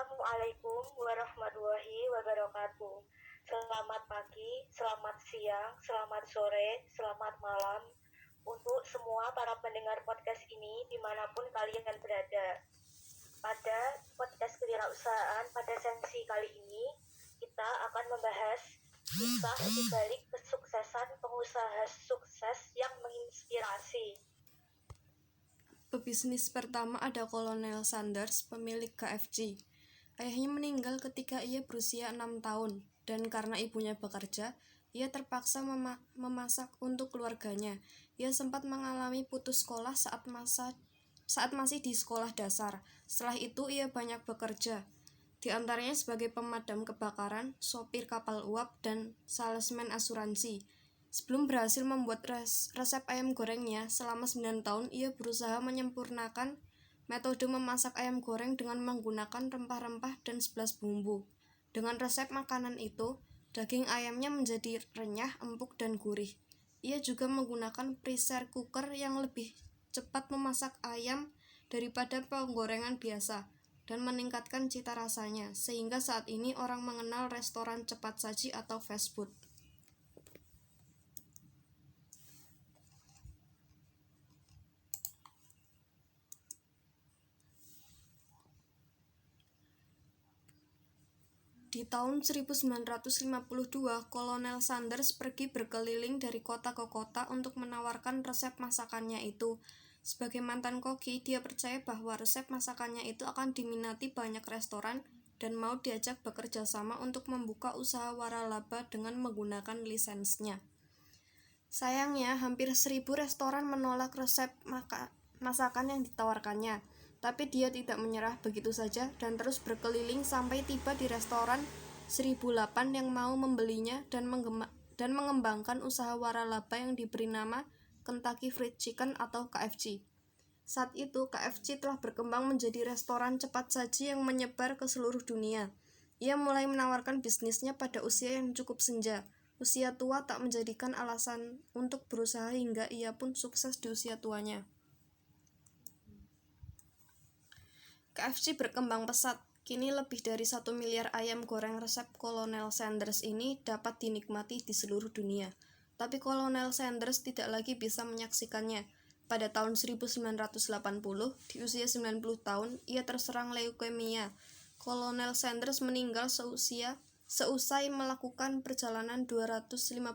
Assalamualaikum warahmatullahi wabarakatuh. Selamat pagi, selamat siang, selamat sore, selamat malam untuk semua para pendengar podcast ini dimanapun kalian berada. Pada podcast kewirausahaan pada sesi kali ini, kita akan membahas kisah di balik kesuksesan pengusaha sukses yang menginspirasi. Pebisnis pertama ada Kolonel Sanders, pemilik KFC. Ayahnya meninggal ketika ia berusia 6 tahun, dan karena ibunya bekerja, ia terpaksa memasak untuk keluarganya. Ia sempat mengalami putus sekolah saat masih di sekolah dasar. Setelah itu ia banyak bekerja, di antaranya sebagai pemadam kebakaran, sopir kapal uap, dan salesman asuransi. Sebelum berhasil membuat resep ayam gorengnya, selama 9 tahun ia berusaha menyempurnakan metode memasak ayam goreng dengan menggunakan rempah-rempah dan 11 bumbu. Dengan resep makanan itu, daging ayamnya menjadi renyah, empuk, dan gurih. Ia juga menggunakan pressure cooker yang lebih cepat memasak ayam daripada penggorengan biasa dan meningkatkan cita rasanya, sehingga saat ini orang mengenal restoran cepat saji atau fast food. Di tahun 1952, Kolonel Sanders pergi berkeliling dari kota ke kota untuk menawarkan resep masakannya itu. Sebagai mantan koki, dia percaya bahwa resep masakannya itu akan diminati banyak restoran dan mau diajak bekerja sama untuk membuka usaha waralaba dengan menggunakan lisensnya. Sayangnya, hampir 1.000 restoran menolak resep masakan yang ditawarkannya. Tapi dia tidak menyerah begitu saja dan terus berkeliling sampai tiba di restoran 1008 yang mau membelinya dan mengembangkan usaha waralaba yang diberi nama Kentucky Fried Chicken atau KFC. Saat itu, KFC telah berkembang menjadi restoran cepat saji yang menyebar ke seluruh dunia. Ia mulai menawarkan bisnisnya pada usia yang cukup senja. Usia tua tak menjadikan alasan untuk berusaha hingga ia pun sukses di usia tuanya. KFC berkembang pesat. Kini lebih dari 1 miliar ayam goreng resep Kolonel Sanders ini dapat dinikmati di seluruh dunia. Tapi Kolonel Sanders tidak lagi bisa menyaksikannya. Pada tahun 1980, di usia 90 tahun, ia terserang leukemia. Kolonel Sanders meninggal seusai melakukan perjalanan 250.000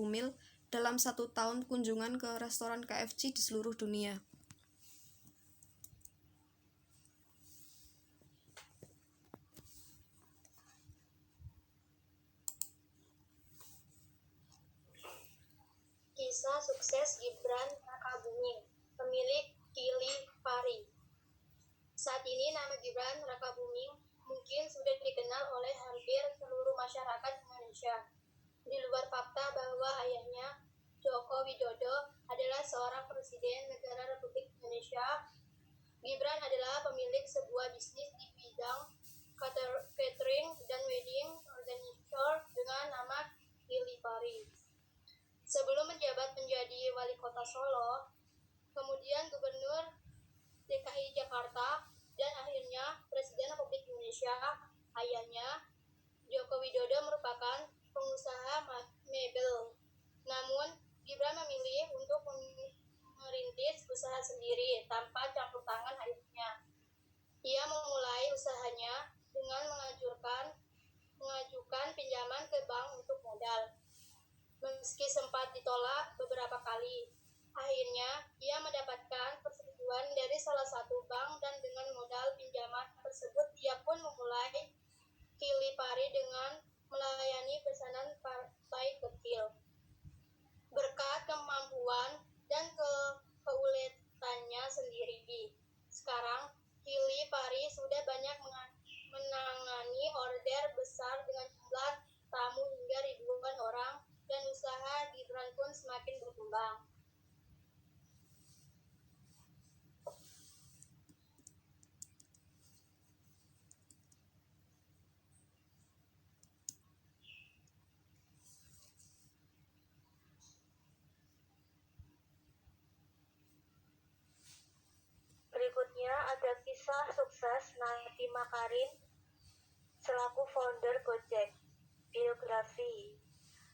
mil dalam 1 tahun kunjungan ke restoran KFC di seluruh dunia. Kisah sukses Gibran Rakabuming, pemilik Chili Pari. Saat ini nama Gibran Rakabuming mungkin sudah dikenal oleh hampir seluruh masyarakat Indonesia. Di luar fakta bahwa ayahnya, Joko Widodo, adalah seorang presiden negara Republik Indonesia, Gibran adalah pemilik sebuah bisnis di bidang catering dan wedding organizer dengan nama Chili Pari. Sebelum menjabat menjadi wali kota Solo, kemudian gubernur DKI Jakarta, dan akhirnya Presiden Republik Indonesia, ayahnya, Joko Widodo merupakan pengusaha mebel. Namun, Gibran memilih untuk merintis usaha sendiri tanpa campur tangan ayahnya. Ia memulai usahanya dengan mengajukan pinjaman ke bank untuk modal. Meski sempat ditolak beberapa kali, akhirnya ia mendapatkan persetujuan dari salah satu bank dan dengan modal pinjaman tersebut ia pun memulai Chili Pari dengan melayani pesanan partai kecil. Berkat kemampuan dan keuletannya sendiri, sekarang Chili Pari sudah banyak menangani order besar dengan jumlah tamu hingga ribuan orang, dan usaha Gibran pun semakin berkembang. Berikutnya ada kisah sukses Nadiem Makarim, selaku founder Gojek. Biografi.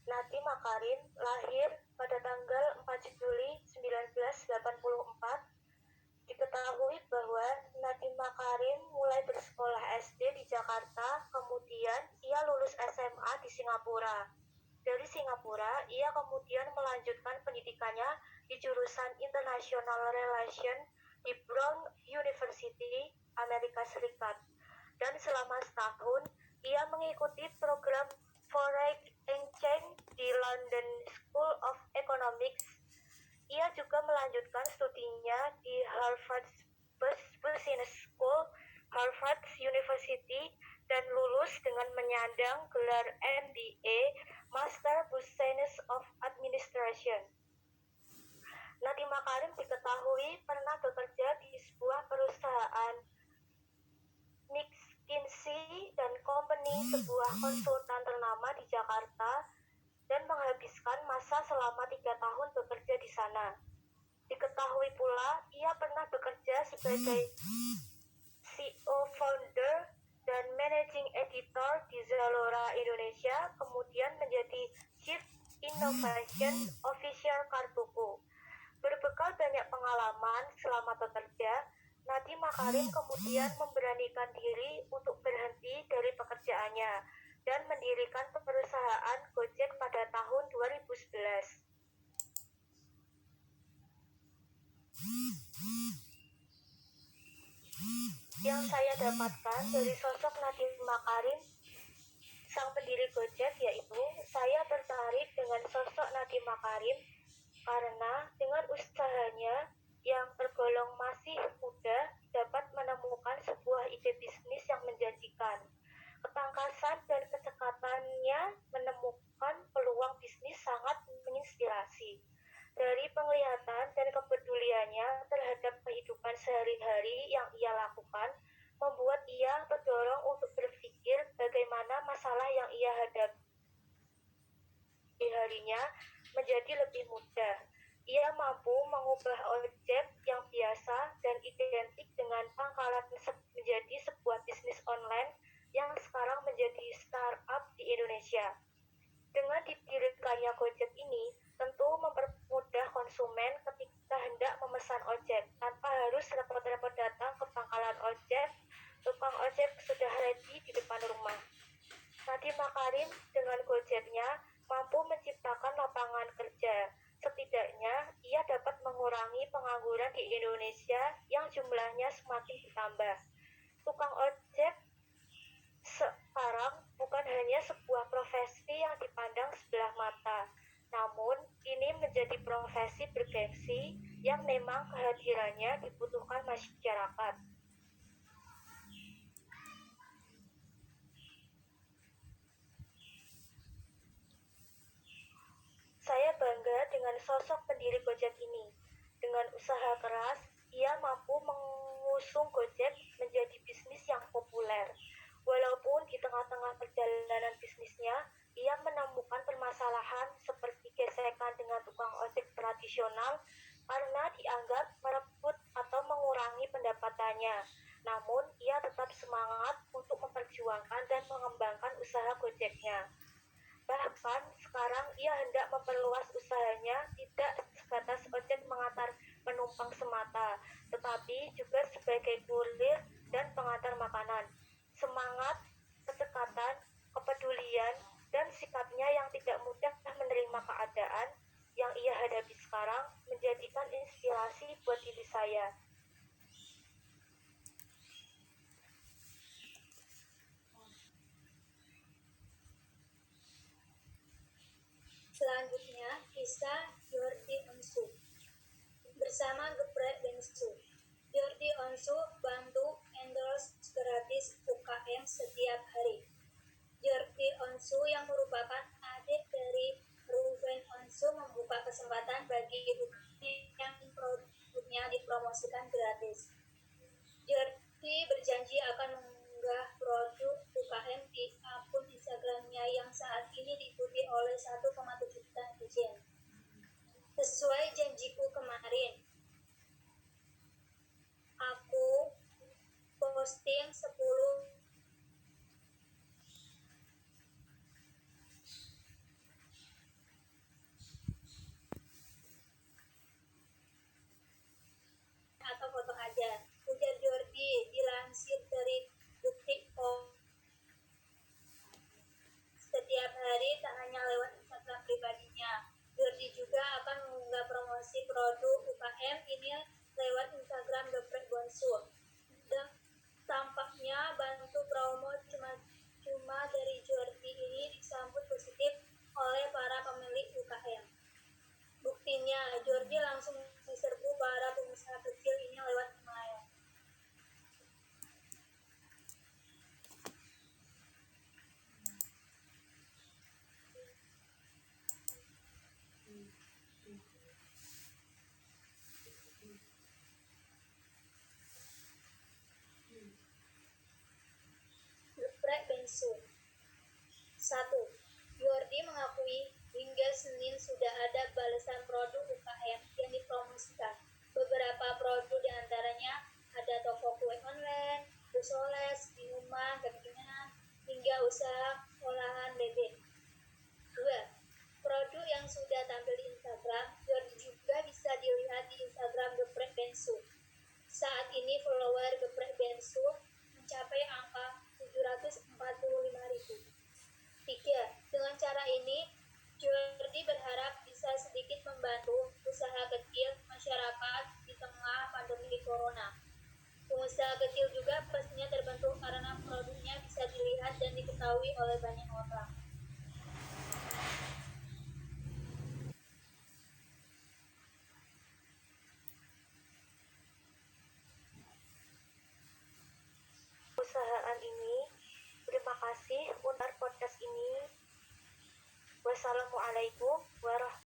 Nadiem Makarim lahir pada tanggal 4 Juli 1984. Diketahui bahwa Nadiem Makarim mulai bersekolah SD di Jakarta, kemudian ia lulus SMA di Singapura. Dari Singapura, ia kemudian melanjutkan pendidikannya di jurusan International Relations di Brown University, Amerika Serikat. Dan selama setahun, ia mengikuti program Foreign Exchange di London School of Economics. Ia juga melanjutkan studinya di Harvard Business School, Harvard University, dan lulus dengan menyandang gelar MBA, Master Business of Administration. Nadiem Makarim diketahui pernah bekerja di sebuah perusahaan McKinsey dan Company, sebuah konsultan ternama di Jakarta, dan menghabiskan masa selama 3 tahun bekerja di sana. Diketahui pula ia pernah bekerja sebagai CEO, founder, dan managing editor di Zalora Indonesia, kemudian menjadi Chief Innovation Officer Kartuku. Berbekal banyak pengalaman selama bekerja, Nadiem Makarim kemudian memberanikan diri untuk berhenti dari pekerjaannya dan mendirikan perusahaan Gojek pada tahun 2011. Yang saya dapatkan dari sosok Nadiem Makarim, sang pendiri Gojek, yaitu saya tertarik dengan sosok Nadiem Makarim karena dengan usahanya yang tergolong masih muda dapat menemukan sebuah ide bisnis yang menjanjikan. Ketangkasan dan kecekatannya menemukan peluang bisnis sangat menginspirasi. Dari penglihatan dan kepeduliannya terhadap kehidupan sehari-hari yang ia lakukan, membuat ia terdorong untuk berpikir bagaimana masalah yang ia hadapi harinya menjadi lebih mudah. Ia mampu mengubah ojek yang biasa dan identik dengan pangkalan menjadi sebuah bisnis online yang sekarang menjadi startup di Indonesia. Dengan didirikannya Gojek ini, tentu mempermudah konsumen ketika hendak memesan ojek, tanpa harus repot-repot datang ke pangkalan ojek. Tukang ojek sudah ready di depan rumah. Nadiem Makarim dengan Gojeknya mampu menciptakan lapangan kerja. Setidaknya, ia dapat mengurangi pengangguran di Indonesia yang jumlahnya semakin bertambah. Tukang ojek sekarang bukan hanya sebuah profesi yang dipandang sebelah mata, namun ini menjadi profesi bergengsi yang memang kehadirannya dibutuhkan masyarakat. Saya bangga dengan sosok pendiri Gojek ini. Dengan usaha keras, ia mampu mengusung Gojek menjadi bisnis yang populer. Walaupun di tengah-tengah perjalanan bisnisnya, ia menemukan permasalahan seperti gesekan dengan tukang ojek tradisional karena dianggap merebut atau mengurangi pendapatannya. Namun, ia tetap semangat untuk memperjuangkan dan mengembangkan usaha Gojeknya. Bahkan sekarang ia hendak memperluas usahanya tidak sebatas ojek mengantar penumpang semata, tetapi juga sebagai kurir dan pengantar makanan. Semangat, kecekatan, kepedulian, dan sikapnya yang tidak mudah menerima keadaan yang ia hadapi sekarang menjadikan inspirasi buat diri saya. Selanjutnya, kisah Jordi Onsu bersama Geprek Bensu. Jordi Onsu bantu endorse gratis UKM setiap hari. Jordi Onsu yang merupakan adik dari Ruben Onsu membuka kesempatan bagi UKM yang produknya dipromosikan gratis. Jordi berjanji akan mengunggah produk UKM di akun Instagramnya yang saat ini diikuti oleh 1,7 juta netizen. Sesuai janjiku kemarin, aku posting 10 Akhirnya, Jordi langsung diserbu para pengusaha kecil ini lewat email. Geprek bensu. 1. Jordi mengakui hingga Senin sudah ada balasan produk UKM yang dipromosikan. Beberapa produk diantaranya ada toko kue online, bersoles, minuman, kekinian, hingga usaha olahan bebek. 2. Produk yang sudah tampil di Instagram, Jordi juga bisa dilihat di Instagram Geprek Bensu. Saat ini follower Geprek Bensu mencapai angka 745.000. 3. Dengan cara ini, Jordi berharap bisa sedikit membantu usaha kecil masyarakat di tengah pandemi corona. Pengusaha kecil juga pastinya terbantu karena produknya bisa dilihat dan diketahui oleh banyak orang. Perusahaan ini. Terima kasih untuk podcast ini. Wassalamualaikum warahmatullahi wabarakatuh.